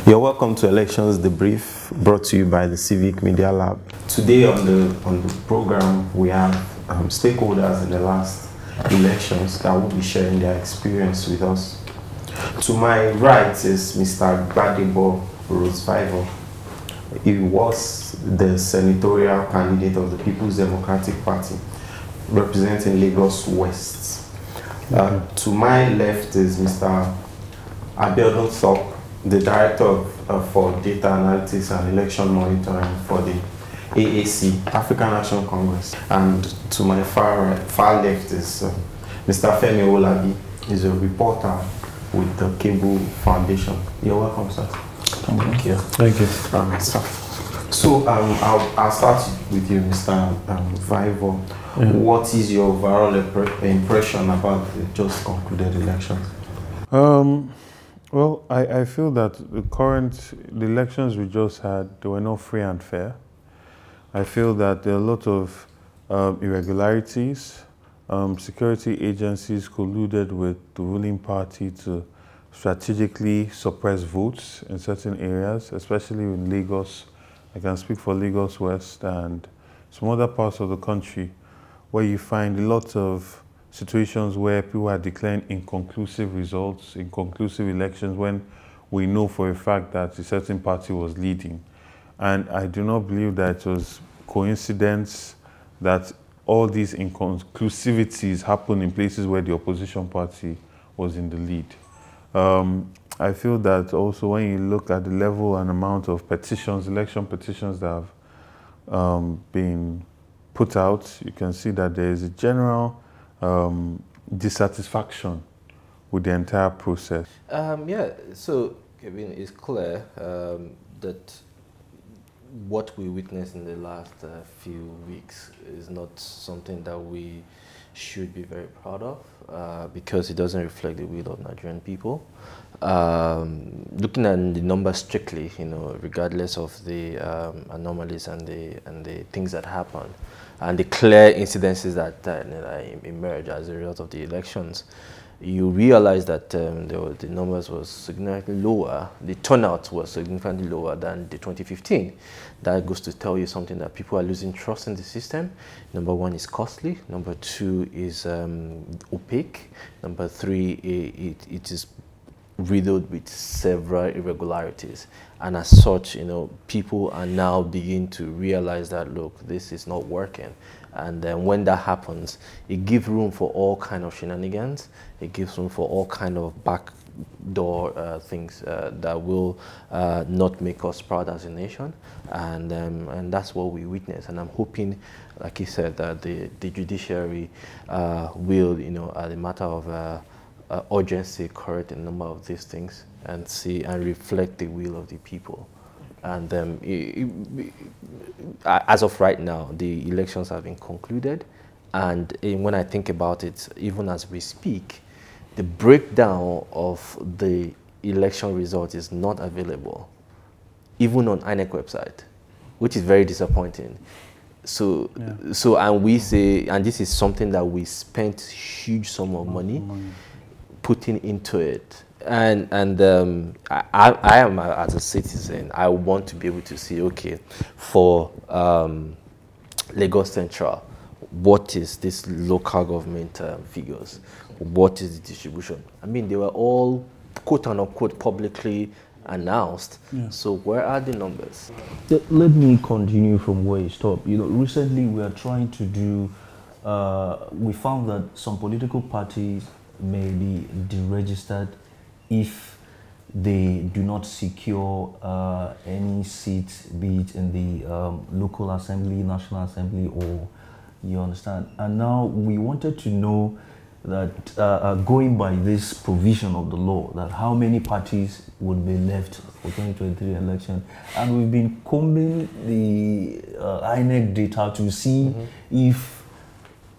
You're welcome to Elections Debrief, brought to you by the Civic Media Lab. Today on the program, we have stakeholders in the last elections that will be sharing their experience with us. To my right is Mr. Gbadebo Rhodes-Vivour. He was the Senatorial Candidate of the People's Democratic Party, representing Lagos West. To my left is Mr. Abiodun Thorpe, the Director for Data Analytics and Election Monitoring for the AAC, African National Congress. And to my far left is Mr. Femi Owolabi. He's a reporter with the Cable Foundation. You're welcome, sir. Thank you. Thank you. So I'll start with you, Mr. Vivour. What is your overall impression about the just concluded elections? Well, I feel that the elections we just had, they were not free and fair. I feel that there are a lot of irregularities. Security agencies colluded with the ruling party to strategically suppress votes in certain areas, especially in Lagos. I can speak for Lagos West and some other parts of the country where you find a lot of situations where people are declaring inconclusive results, inconclusive elections, when we know for a fact that a certain party was leading. And I do not believe that it was coincidence that all these inconclusivities happened in places where the opposition party was in the lead. I feel that also when you look at the level and amount of petitions, election petitions that have been put out, you can see that there is a general dissatisfaction with the entire process. Yeah, so Kevin, it's clear that what we witnessed in the last few weeks is not something that we should be very proud of because it doesn't reflect the will of Nigerian people. Looking at the numbers strictly, regardless of the anomalies and the things that happened, and the clear incidences that emerge as a result of the elections, you realize that the numbers was significantly lower, the turnout was significantly lower than the 2015. That goes to tell you something, that people are losing trust in the system. Number one is costly. Number two is opaque. Number three, it is riddled with several irregularities, and as such, people are now beginning to realize that, look, this is not working. And then when that happens, it gives room for all kind of shenanigans. It gives room for all kind of backdoor things that will not make us proud as a nation, and that's what we witness. And I'm hoping, like you said, that the judiciary will, as a matter of urgency, correct a number of these things and see and reflect the will of the people. And as of right now, the elections have been concluded, and when I think about it, even as we speak, the breakdown of the election result is not available, even on INEC website, which is very disappointing. So, and we say, and this is something that we spent huge sum of money putting into it, and I am, as a citizen, I want to be able to see, okay, for Lagos Central, what is this local government figures? What is the distribution? I mean, they were all quote unquote publicly announced. Yeah. So where are the numbers? Let me continue from where you stopped. Recently we are trying to do. We found that some political parties may be deregistered if they do not secure any seats, be it in the local assembly, national assembly, or you understand. And now we wanted to know that going by this provision of the law, that how many parties would be left for 2023 election. And we've been combing the INEC data to see if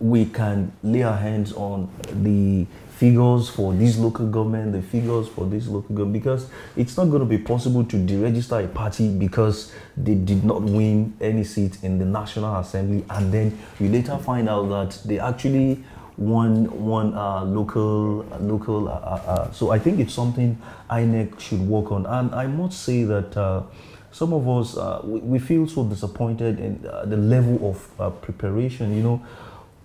we can lay our hands on the figures for this local government, the figures for this local government, because it's not going to be possible to deregister a party because they did not win any seat in the National Assembly, and then we later find out that they actually one local. So I think it's something INEC should work on. And I must say that some of us we feel so disappointed in the level of preparation. You know,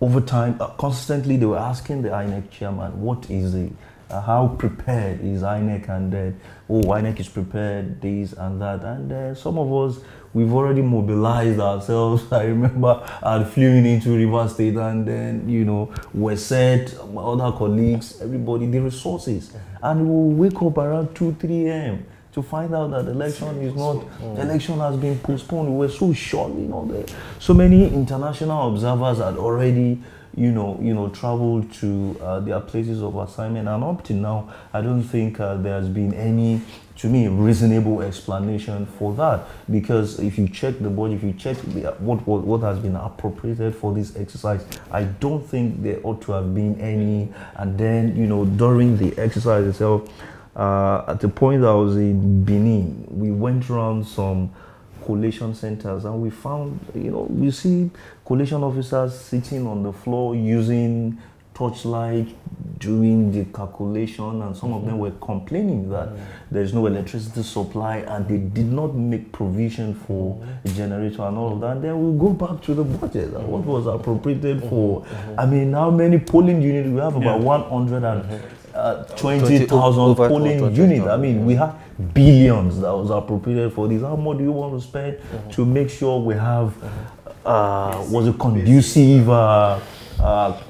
over time, constantly they were asking the INEC chairman, "What is the how prepared is INEC?" And then, oh, INEC is prepared, this and that. And some of us, we've already mobilized ourselves. I remember I flew into Rivers State, and then, you know, we're set, my other colleagues, everybody, the resources. And we'll wake up around 2, 3 a.m. to find out that the election is not, the election has been postponed. We were so shocked, you know, so many international observers had already traveled to their places of assignment, and up to now, I don't think there has been any, to me, reasonable explanation for that. Because if you check the budget, if you check what has been appropriated for this exercise, I don't think there ought to have been any. And then, you know, during the exercise itself, at the point I was in Benin, we went around some collation centers, and we found, you know, we see collation officers sitting on the floor using torchlight, doing the calculation, and some of them were complaining that there's no electricity supply and they did not make provision for a generator and all of that. And then we'll go back to the budget, what was appropriated for. I mean, how many polling units? We have about 120,000 polling units. I mean, we have billions that was appropriated for this. How much do you want to spend to make sure we have was a conducive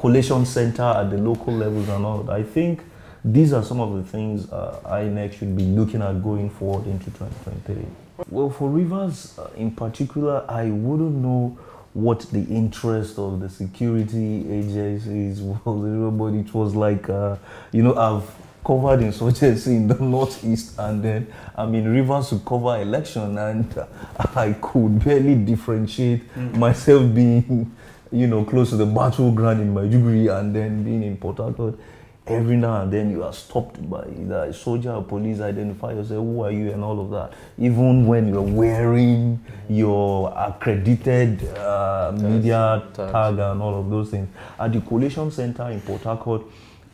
collation center at the local levels and all that? I think these are some of the things INEC should be looking at going forward into 2023. Well, for Rivers in particular, I wouldn't know what the interest of the security agencies was, but it was like, you know, I've covered insurgency in the Northeast, and then, I mean, Rivers to cover election, and I could barely differentiate myself being, you know, close to the battleground in Maiduguri and then being in Port Harcourt. Every now and then you are stopped by either a soldier or police, identify yourself, who are you, and all of that. Even when you're wearing your accredited media tag and all of those things. At the collation center in Port Harcourt,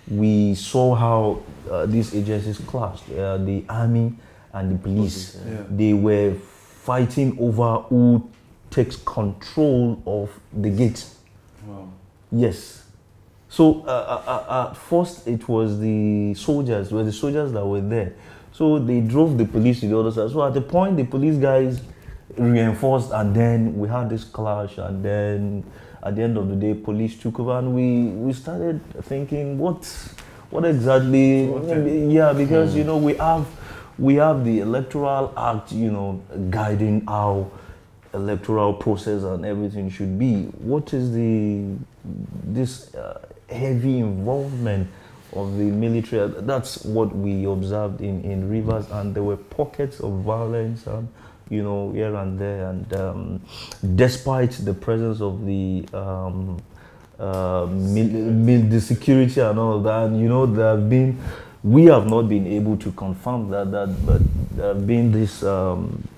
we saw how these agencies clashed, the army and the police. They were fighting over who takes control of the gate. Wow. Yes. So at first it was the soldiers, that were there. So they drove the police to the other side. So at the point the police guys reinforced, and then we had this clash, and then at the end of the day police took over, and we started thinking, what exactly? Yeah, because you know, we have the Electoral Act, you know, guiding how electoral process and everything should be. What is this heavy involvement of the military? That's what we observed in Rivers, and there were pockets of violence, you know, here and there. And despite the presence of the security and all of that, and, you know, we have not been able to confirm that, but there have been this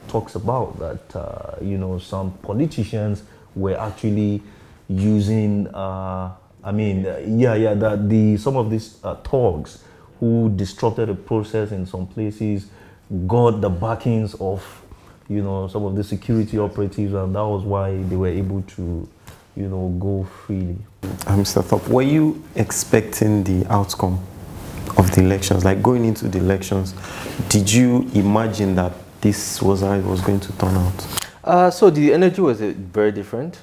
talks about that, you know, some politicians were actually using, that some of these thugs who disrupted the process in some places got the backings of, you know, some of the security operatives, and that was why they were able to, you know, go freely. Mr. Thorpe, were you expecting the outcome of the elections? Like, going into the elections, did you imagine that this was how it was going to turn out? So the energy was very different.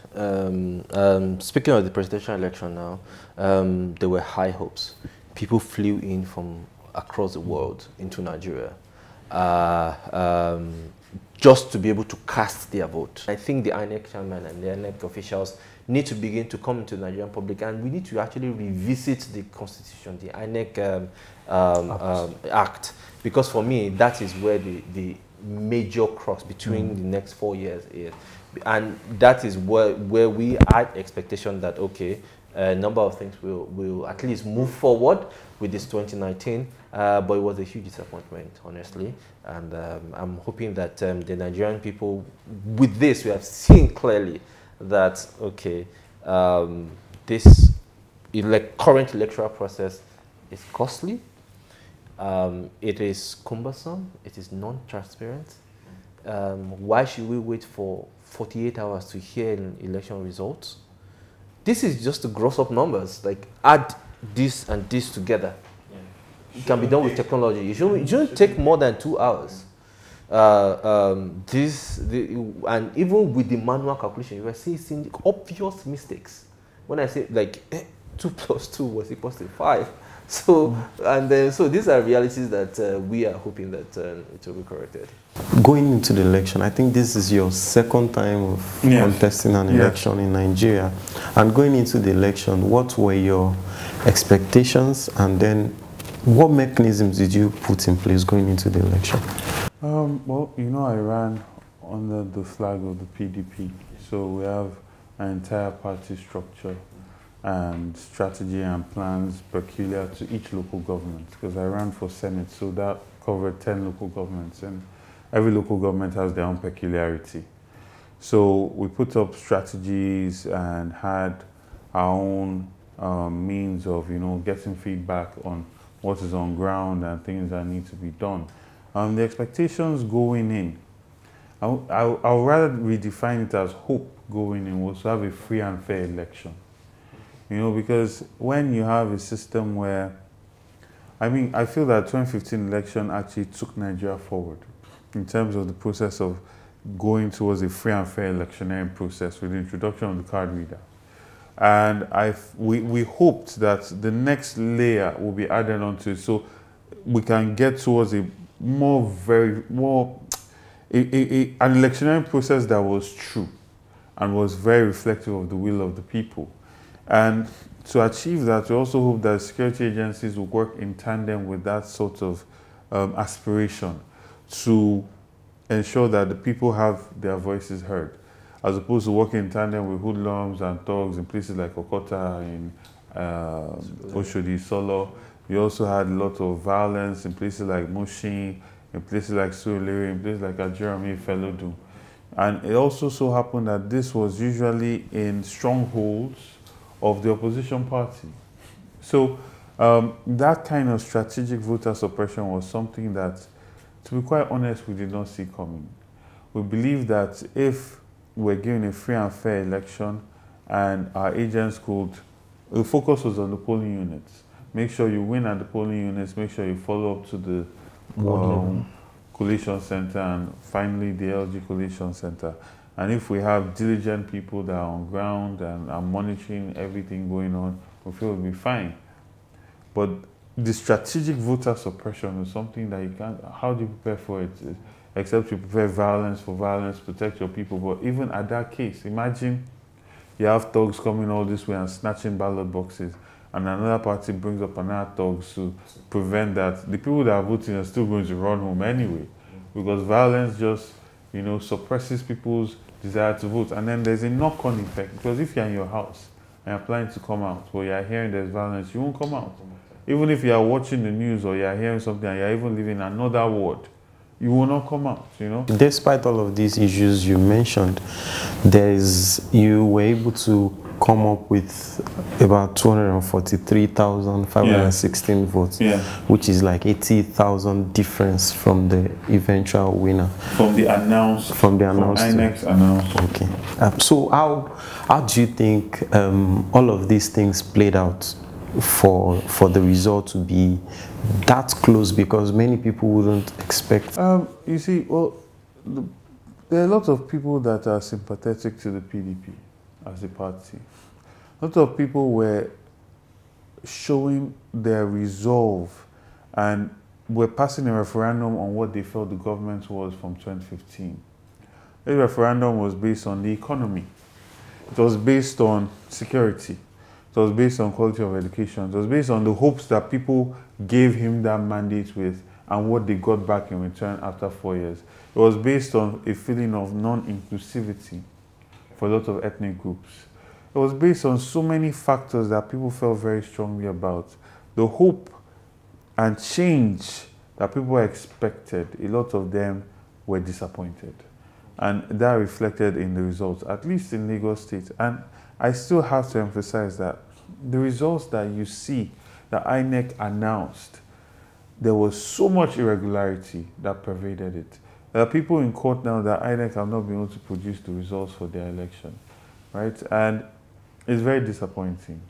Speaking of the presidential election now, there were high hopes. People flew in from across the world into Nigeria just to be able to cast their vote. I think the INEC chairman and the INEC officials need to begin to come into the Nigerian public, and we need to actually revisit the constitution, the INEC Act, because for me, that is where the major crux between the next 4 years is. And that is where we had expectation that, okay, a number of things will at least move forward with this 2019, but it was a huge disappointment, honestly. And I'm hoping that the Nigerian people, with this, we have seen clearly that, okay, this current electoral process is costly. It is cumbersome. It is non-transparent. Why should we wait for 48 hours to hear election results? This is just to gross up numbers. Like, add this and this together. It can be done with technology. It shouldn't take more than 2 hours. And even with the manual calculation, you are seeing obvious mistakes. When I say like 2 + 2 was equal to 5, so so these are realities that we are hoping that it will be corrected. Going into the election, I think this is your second time of contesting an election in Nigeria. And going into the election, what were your expectations, and then what mechanisms did you put in place going into the election? Well, you know, I ran under the flag of the PDP, so we have an entire party structure and strategy and plans peculiar to each local government, because I ran for Senate, so that covered 10 local governments, and every local government has their own peculiarity. So we put up strategies and had our own means of, you know, getting feedback on what is on ground and things that need to be done. The expectations going in, I would rather redefine it as hope going in, was to have a free and fair election. You know, because when you have a system where, I mean, I feel that 2015 election actually took Nigeria forward in terms of the process of going towards a free and fair electioneering process with the introduction of the card reader. And we hoped that the next layer will be added onto it, so we can get towards an electioneering process that was true and was very reflective of the will of the people. And to achieve that, we also hope that security agencies will work in tandem with that sort of aspiration to ensure that the people have their voices heard, as opposed to working in tandem with hoodlums and thugs in places like Okota, in Oshodi, Solo. We also had a lot of violence in places like Mushin, in places like Surulere, in places like Ajurami, Felodu. And it also so happened that this was usually in strongholds of the opposition party. So that kind of strategic voter suppression was something that, to be quite honest, we did not see coming. We believe that if we're given a free and fair election and our agents could, the focus was on the polling units. Make sure you win at the polling units, make sure you follow up to the collation center, and finally the LG collation center. And if we have diligent people that are on ground and are monitoring everything going on, we feel we'll be fine. But the strategic voter suppression is something that you can't, how do you prepare for it? Except you prepare violence for violence, protect your people. But even at that case, imagine you have thugs coming all this way and snatching ballot boxes, and another party brings up another thugs to prevent that. The people that are voting are still going to run home anyway, because violence just, you know, suppresses people's desire to vote. And then there's a knock-on effect, because if you're in your house and you're planning to come out, or you're hearing there's violence, you won't come out. Even if you're watching the news or you're hearing something and you're even living in another ward, you will not come out, you know. Despite all of these issues you mentioned, you were able to come up with about 243,516 votes, which is like 80,000 difference from the eventual winner. From the announced. INEC announced. Okay. So how do you think all of these things played out for the result to be that close? Because many people wouldn't expect. You see, well, there are a lot of people that are sympathetic to the PDP as a party. A lot of people were showing their resolve and were passing a referendum on what they felt the government was from 2015. The referendum was based on the economy. It was based on security. It was based on quality of education. It was based on the hopes that people gave him that mandate with and what they got back in return after 4 years. It was based on a feeling of non-inclusivity for a lot of ethnic groups. It was based on so many factors that people felt very strongly about. The hope and change that people expected, a lot of them were disappointed. And that reflected in the results, at least in Lagos State. And I still have to emphasize that the results that you see that INEC announced, there was so much irregularity that pervaded it. There are people in court now that INEC have not been able to produce the results for their election, right? And it's very disappointing.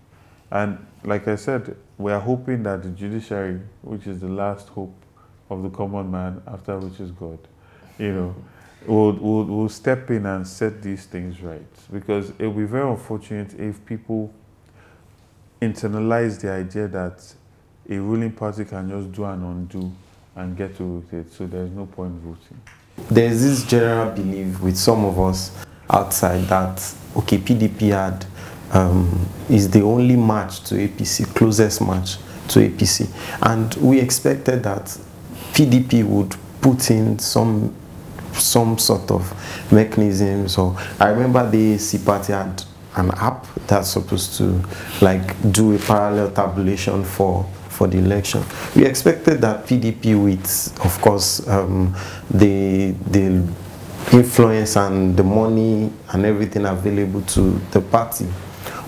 And like I said, we are hoping that the judiciary, which is the last hope of the common man, after which is God, you know, will step in and set these things right. Because it will be very unfortunate if people internalize the idea that a ruling party can just do and undo and get away with it, so there's no point voting. There's this general belief with some of us outside that, okay, PDP had is the only match to APC, closest match to APC. And we expected that PDP would put in some sort of mechanisms. So I remember the AC party had an app that's supposed to like do a parallel tabulation for the election. We expected that PDP, with of course the influence and the money and everything available to the party,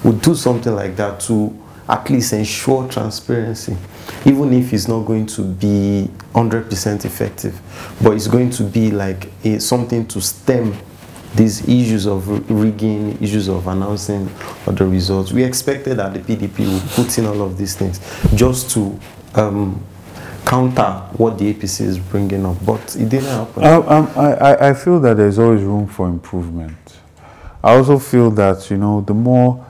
would do something like that to at least ensure transparency, even if it's not going to be 100% effective, but it's going to be like something to stem these issues of rigging, issues of announcing of the results. We expected that the PDP would put in all of these things just to counter what the APC is bringing up, but it didn't happen. I feel that there's always room for improvement. I also feel that, you know, the more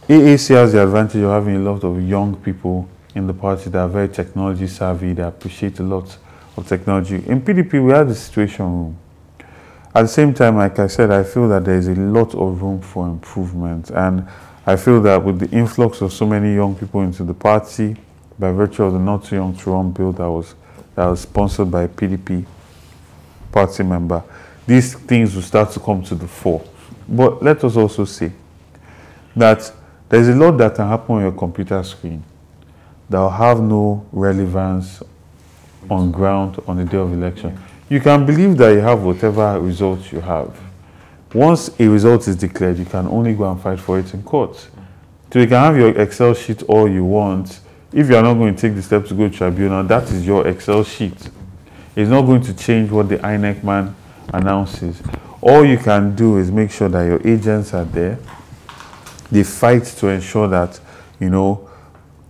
AAC has the advantage of having a lot of young people in the party that are very technology savvy, that appreciate a lot of technology. In PDP, we had the situation room. At the same time, like I said, I feel that there is a lot of room for improvement. And I feel that with the influx of so many young people into the party, by virtue of the Not Too Young to Run bill that was sponsored by a PDP party member, these things will start to come to the fore. But let us also say that there's a lot that can happen on your computer screen that will have no relevance on ground on the day of election. You can believe that you have whatever results you have. Once a result is declared, you can only go and fight for it in court. So you can have your Excel sheet all you want. If you are not going to take the step to go to tribunal, that is your Excel sheet. It's not going to change what the INEC man announces. All you can do is make sure that your agents are there. They fight to ensure that, you know,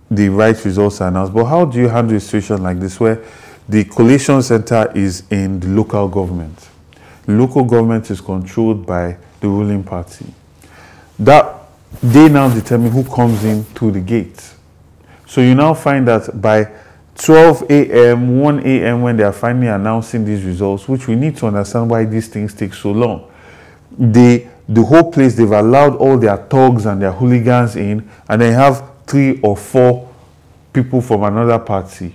the right results are announced. But how do you handle a situation like this where the collation center is in the local government? The local government is controlled by the ruling party. That they now determine who comes in through the gate. So you now find that by 12 a.m., 1 a.m., when they are finally announcing these results, which we need to understand why these things take so long. The whole place, they've allowed all their thugs and their hooligans in, and they have 3 or 4 people from another party.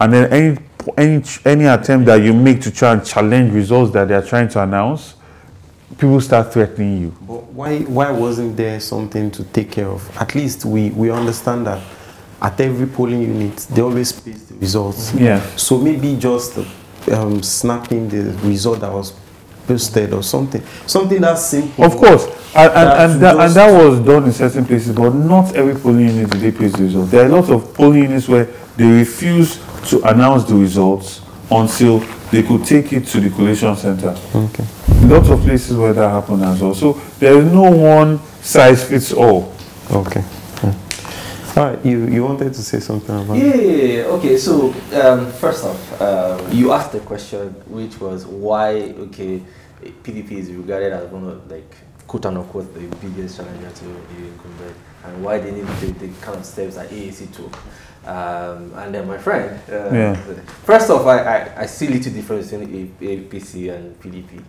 And then any attempt that you make to try and challenge results that they are trying to announce, people start threatening you. But why wasn't there something to take care of? At least we understand that at every polling unit, they always place the results. Yeah. So maybe just snapping the result that was posted or something that's simple. Of course, and that was done in certain places, but not every polling unit did they place the result. There are a lot of polling units where they refuse to announce the results until they could take it to the collation center. Okay. Lots of places where that happened as well. So there is no one size fits all. Okay. All right, you wanted to say something about it? Yeah. Okay. So first off, you asked the question, which was why PDP is regarded as one of, like, quote unquote, the biggest challenger to the incumbent, and why they need the kind of steps that AAC took. And then my friend, first off, I see little difference between APC and PDP.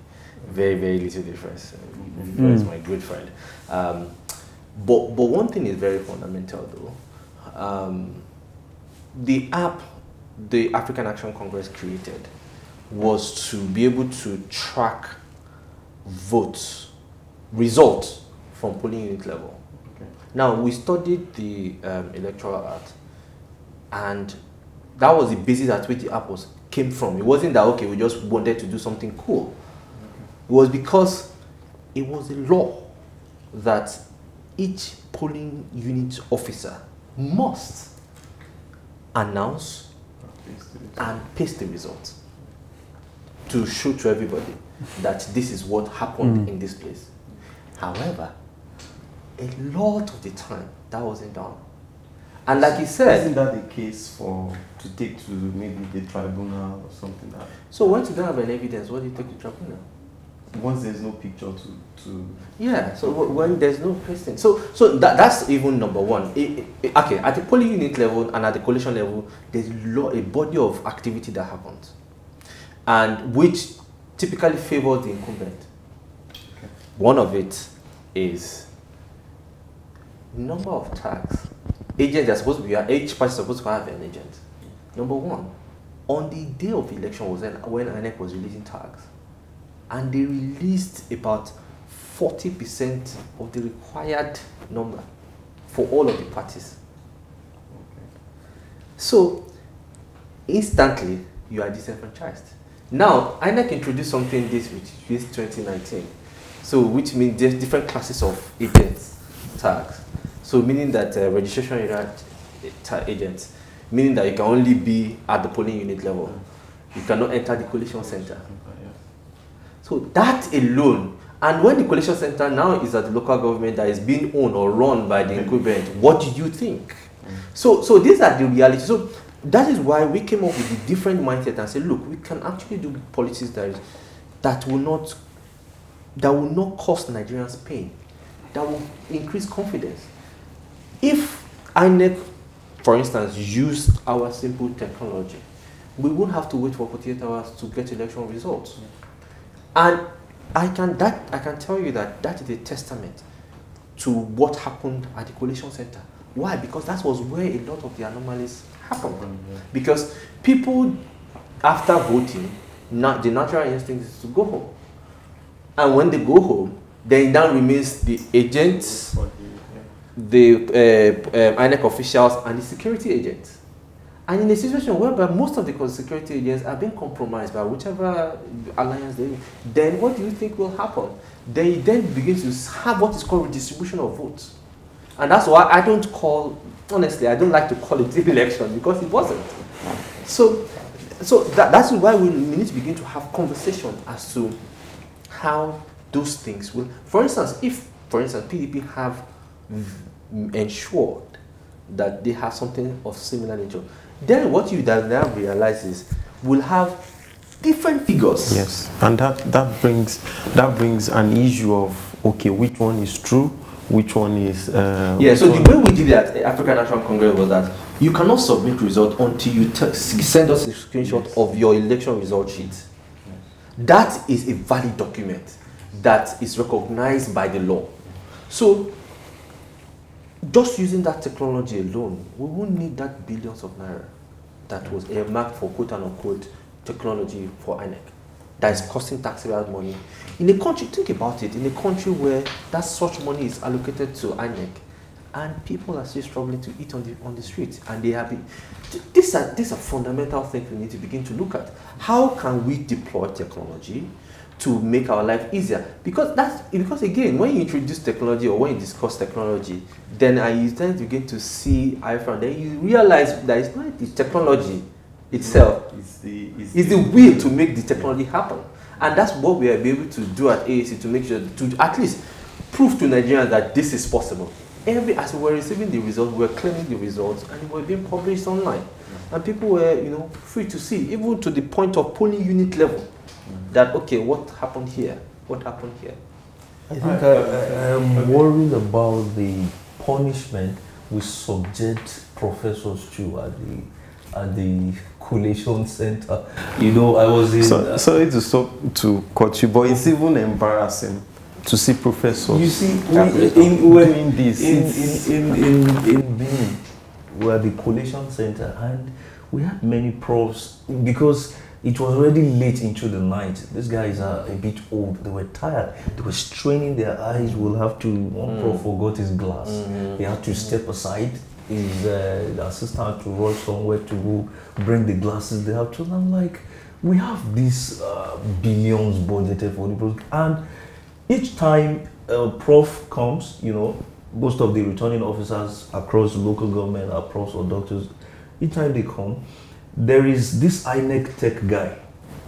Very, very little difference. Vivur is my good friend. But one thing is very fundamental though. The app the African Action Congress created was to be able to track votes, results from polling unit level. Okay. Now, we studied the Electoral Act, and that was the basis at which the app came from. It wasn't that, okay, we just wanted to do something cool. Okay. It was because it was a law that each polling unit officer must announce and paste the results to show to everybody that this is what happened in this place. However, a lot of the time that wasn't done. And like you said, isn't that the case to take to maybe the tribunal or something like that? So once you don't have an evidence, what do you take to tribunal? Once there's no picture to yeah, so when there's no question, so that's even number one. Okay, at the polling unit level and at the coalition level, there's a body of activity that happens, and which typically favors the incumbent. Okay. One of it is number of tags. Agents are supposed to be, each party is supposed to have an agent. Number one, on the day of election was when INEC was releasing tags, and they released about 40% of the required number for all of the parties. Okay. So instantly you are disenfranchised. Now INEC introduced something this 2019, so which means there's different classes of agents tags. So meaning that registration agents, meaning that you can only be at the polling unit level. You cannot enter the coalition center. So that alone, and when the coalition center now is at the local government that is being owned or run by the incumbent, what do you think? So these are the realities. So that is why we came up with a different mindset and said, look, we can actually do policies that will not cause Nigerians pain, that will increase confidence. If INEC, for instance, used our simple technology, we wouldn't have to wait for 48 hours to get election results. And I can tell you that is a testament to what happened at the coalition center. Why? Because that was where a lot of the anomalies happened. Because people, after voting, the natural instinct is to go home. And when they go home, then now remains the agents, the INEC officials, and the security agents. And in a situation whereby most of the security agents are being compromised by whichever alliance they in, then what do you think will happen? They then begin to have what is called redistribution of votes. And that's why I don't like to call it the election, because it wasn't. So that's why we need to begin to have conversation as to how those things will. For instance, if PDP have ensured that they have something of similar nature, then what you now realize is we'll have different figures. Yes, and that brings an issue of, okay, which one is true, which one is yeah. So the way we did it at African National Congress was that you cannot submit results until you send us a screenshot of your election result sheet. That is a valid document that is recognized by the law. So just using that technology alone, we won't need that billions of naira that was earmarked for quote unquote technology for INEC that is costing taxpayers money. In a country, think about it, in a country where that such money is allocated to INEC and people are still struggling to eat on the streets, and they have been, these are fundamental things we need to begin to look at. How can we deploy technology to make our life easier? Because again, when you introduce technology or when you discuss technology, then you tend to begin to see iPhone, then you realize that it's not the technology itself, it's the will to make the technology happen. And that's what we are able to do at AAC, to make sure to at least prove to Nigerians that this is possible. As we were receiving the results, we were claiming the results, and they were being published online, and people were free to see, even to the point of polling unit level, that okay, what happened here? What happened here? I think I am worried about the punishment we subject professors to at the collation center. I was in. Sorry to stop to cut you, but it's even embarrassing to see professors. You see, doing this in Benin, we are the collation center, and we had many profs because it was already late into the night. These guys are a bit old. They were tired. They were straining their eyes. One prof forgot his glass. They had to step aside. The assistant to rush somewhere to go bring the glasses. They have to. And I'm like, we have these billions budgeted for the program, and each time a prof comes, most of the returning officers across local government, across or doctors, each time they come, there is this INEC tech guy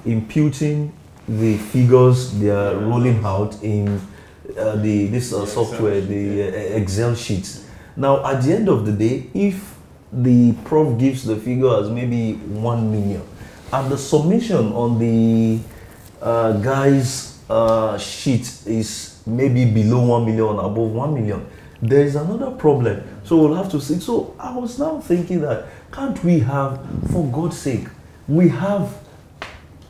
imputing the figures they are rolling out in this software, the Excel sheets. Now, at the end of the day, if the prof gives the figure as maybe 1 million, and the summation on the guy's sheet is maybe below 1 million, above 1 million, there is another problem. So we'll have to see. So I was now thinking that, can't we have, for God's sake, we have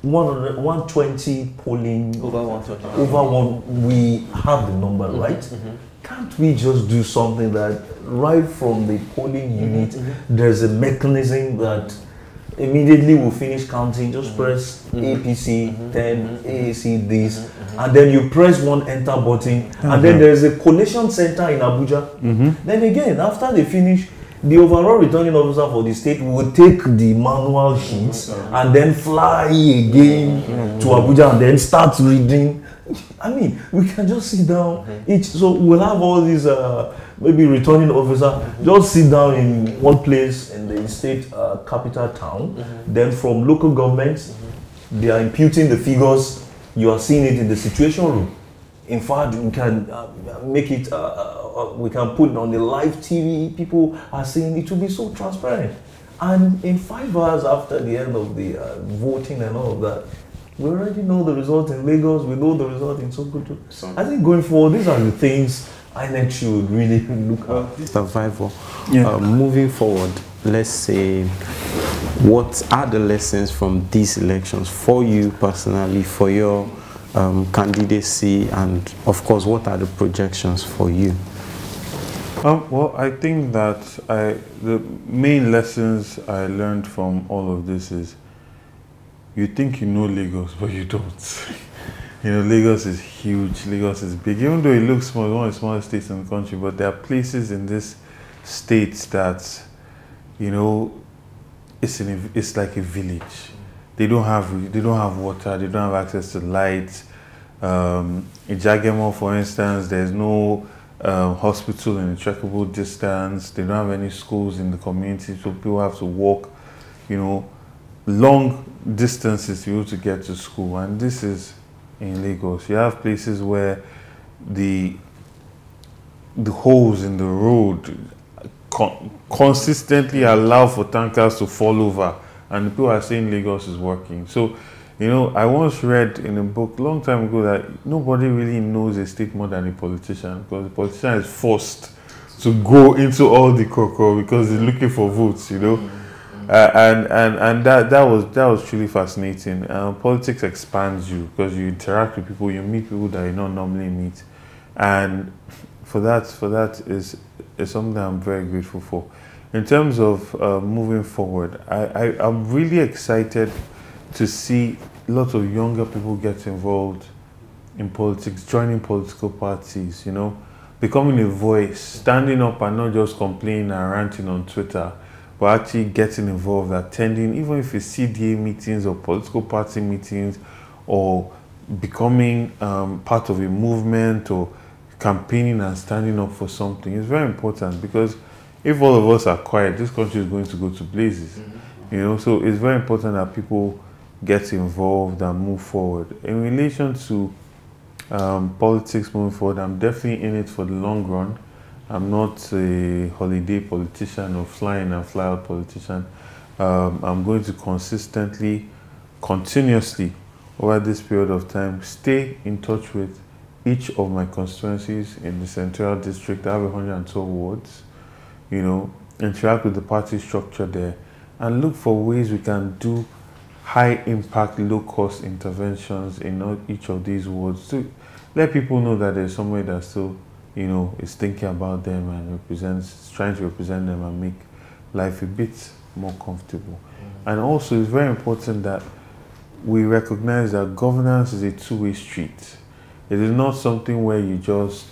120 polling, Over 120. over one, we have the number, right? Can't we just do something that right from the polling unit, there's a mechanism that immediately we'll finish counting, just press APC, then AAC this, and then you press one enter button, and then there's a collation center in Abuja. Then again, after they finish, the overall returning officer for the state will take the manual sheets and then fly again to Abuja and then start reading. I mean, we can just sit down each, so we'll have all these maybe returning officer just sit down in one place in the state capital town. Then from local governments, they are imputing the figures. You are seeing it in the situation room. In fact, we can make it, we can put it on the live TV. People are seeing it to be so transparent. And in 5 hours after the end of the voting and all of that, we already know the result in Lagos, we know the result in Sokoto. I think going forward, these are the things INEC should really look at. Survival. Moving forward, let's say, what are the lessons from these elections for you personally, for your candidacy, and of course, what are the projections for you? Well, I think that the main lessons I learned from all of this is, you think you know Lagos, but you don't. You know, Lagos is huge, Lagos is big. Even though it looks small, it's one of the smallest states in the country, but there are places in this state that, you know, it's like a village. They don't have water, they don't have access to light. In Jagemo, for instance, there's no hospital in a trackable distance. They don't have any schools in the community, so people have to walk, you know, long distances to be able to get to school. And this is in Lagos. You have places where the holes in the road consistently allow for tankers to fall over, and people are saying Lagos is working. So, you know, I once read in a book a long time ago that nobody really knows a state more than a politician, because the politician is forced to go into all the cocoa because he's looking for votes, you know. And that was truly fascinating. Politics expands you because you interact with people, you meet people that you don't normally meet, and for that is something I'm very grateful for. In terms of moving forward, I'm really excited to see lots of younger people get involved in politics, joining political parties, you know, becoming a voice, standing up and not just complaining and ranting on Twitter, but actually getting involved, attending, even if it's CDA meetings or political party meetings, or becoming part of a movement, or campaigning and standing up for something. It's very important, because if all of us are quiet, this country is going to go to blazes. You know, so it's very important that people get involved and move forward. In relation to politics moving forward, I'm definitely in it for the long run. I'm not a holiday politician or fly-in and fly-out politician. I'm going to continuously, over this period of time, stay in touch with each of my constituencies in the Senatorial District. I have 112 wards, you know, interact with the party structure there, and look for ways we can do high-impact, low-cost interventions in each of these wards to let people know that there's somewhere that still, you know, is thinking about them and trying to represent them and make life a bit more comfortable. And also, it's very important that we recognize that governance is a two-way street. It is not something where you just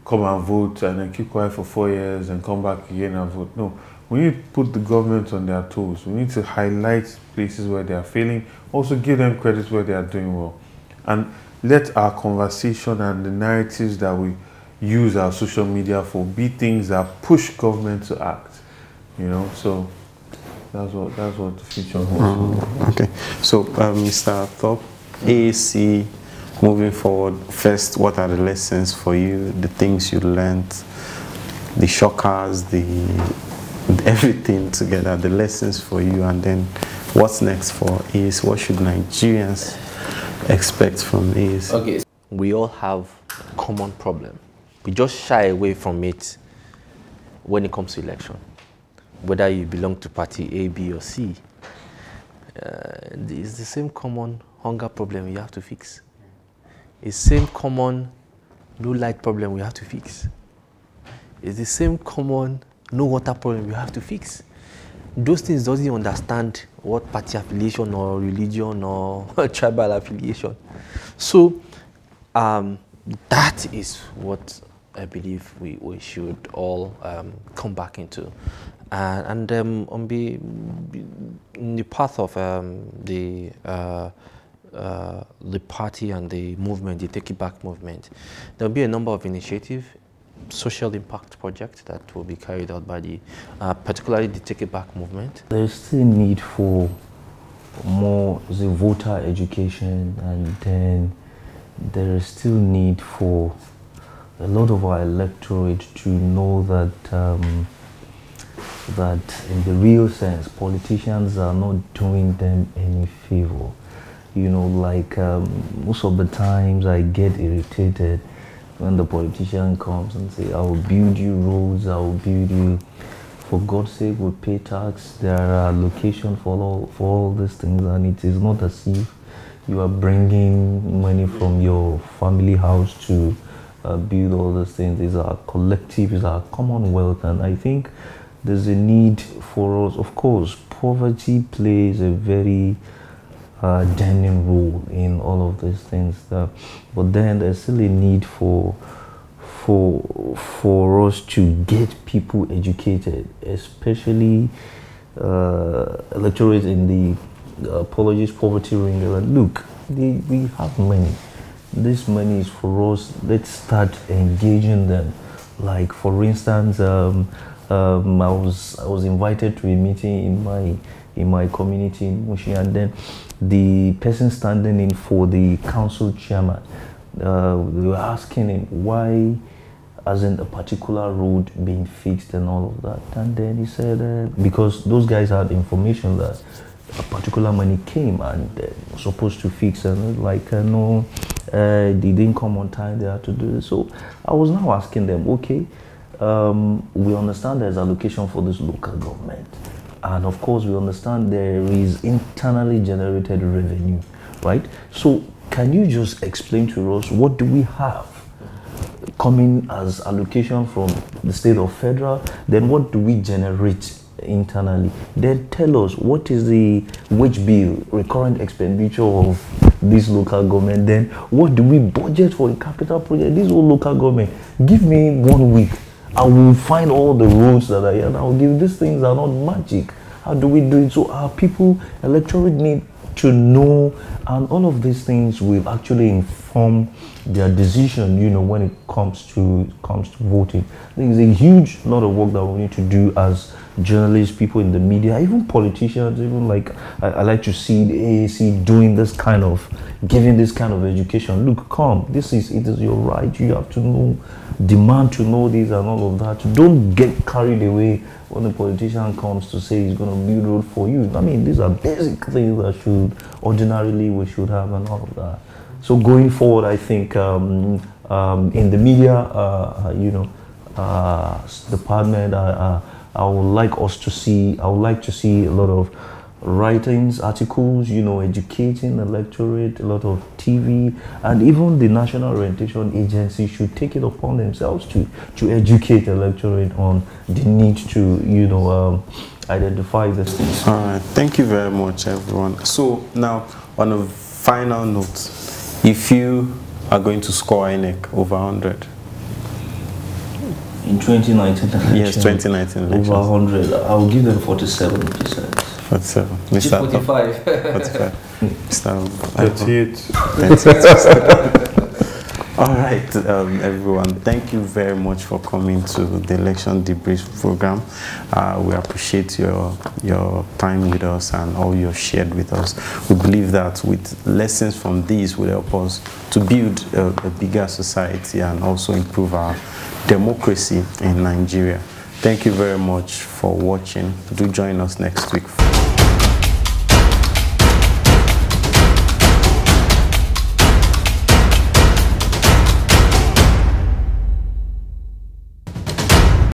come and vote and then keep quiet for 4 years and come back again and vote. No, we need to put the government on their toes. We need to highlight places where they are failing, also give them credit where they are doing well. And let our conversation and the narratives that we, use our social media for, be things that push government to act, you know. So that's what the future holds. Okay, so Mr. Thorpe, AAC, moving forward, first, what are the lessons for you, the things you learned, the shockers, everything together, the lessons for you, and then what's next for AAC? What should Nigerians expect from AAC? Okay, we all have a common problem. We just shy away from it when it comes to election. Whether you belong to party A, B, or C, it's the same common hunger problem you have to fix. It's the same common no light problem we have to fix. It's the same common no water problem we have to fix. Those things doesn't understand what party affiliation or religion or tribal affiliation. So that is what I believe we should all come back into. And on in the path of the party and the movement, the Take It Back movement, there will be a number of initiatives, social impact projects that will be carried out by the, particularly the Take It Back movement. There's still need for more voter education, and then there is still need for a lot of our electorate to know that that in the real sense, politicians are not doing them any favor. You know, like most of the times I get irritated when the politician comes and say, I will build you roads, I will build you, for God's sake, we pay tax, there are allocations for all these things, and it is not as if you are bringing money from your family house to build all these things. These are collective, these are commonwealth, and I think there's a need for us. Of course, poverty plays a very damning role in all of these things, but then there's still a need for us to get people educated, especially electorate in the poverty ring. Look, we have money. This money is for us. Let's start engaging them. Like, for instance, I was invited to a meeting in my community in Mushi, and then the person standing in for the council chairman, they were asking him why hasn't a particular road been fixed and all of that, and then he said because those guys had information that a particular money came and was supposed to fix, and like no, they didn't come on time, they had to do it. So I was now asking them, okay, we understand there's allocation for this local government, and of course we understand there is internally generated revenue, right? So can you just explain to us, what do we have coming as allocation from the state or federal? Then what do we generate internally? Then tell us, what is the wage bill, recurrent expenditure of this local government? Then what do we budget for in capital project? This whole local government, give me 1 week, I will find all the roads that are here, and I will give. These things are not magic. How do we do it? So our people, electorate, need to know, and all of these things will actually inform their decision, you know, when it comes to voting. I think it's a huge lot of work that we need to do as journalists, people in the media, even politicians, even like I like to see the AAC doing this kind of, giving this kind of education. Look, come, it is your right, you have to know, demand to know this and all of that. Don't get carried away when the politician comes to say he's going to build road for you. I mean, these are basic things that ordinarily we should have and all of that. So going forward, I think in the media, department, I would like to see a lot of writings, articles, you know, educating the electorate, a lot of TV, and even the National Orientation Agency should take it upon themselves to educate the electorate on the need to, you know, identify this things. All right, thank you very much, everyone. So now, on a final note, if you are going to score INEC over 100 in 2019 election, yes, 2019 elections, over 100, I'll give them 47%. 47. Mr. 45. 45. Mr. 38. All right, everyone. Thank you very much for coming to the election debrief program. We appreciate your time with us and all you shared with us. We believe that with lessons from these will help us to build a bigger society and also improve our democracy in Nigeria. Thank you very much for watching. Do join us next week.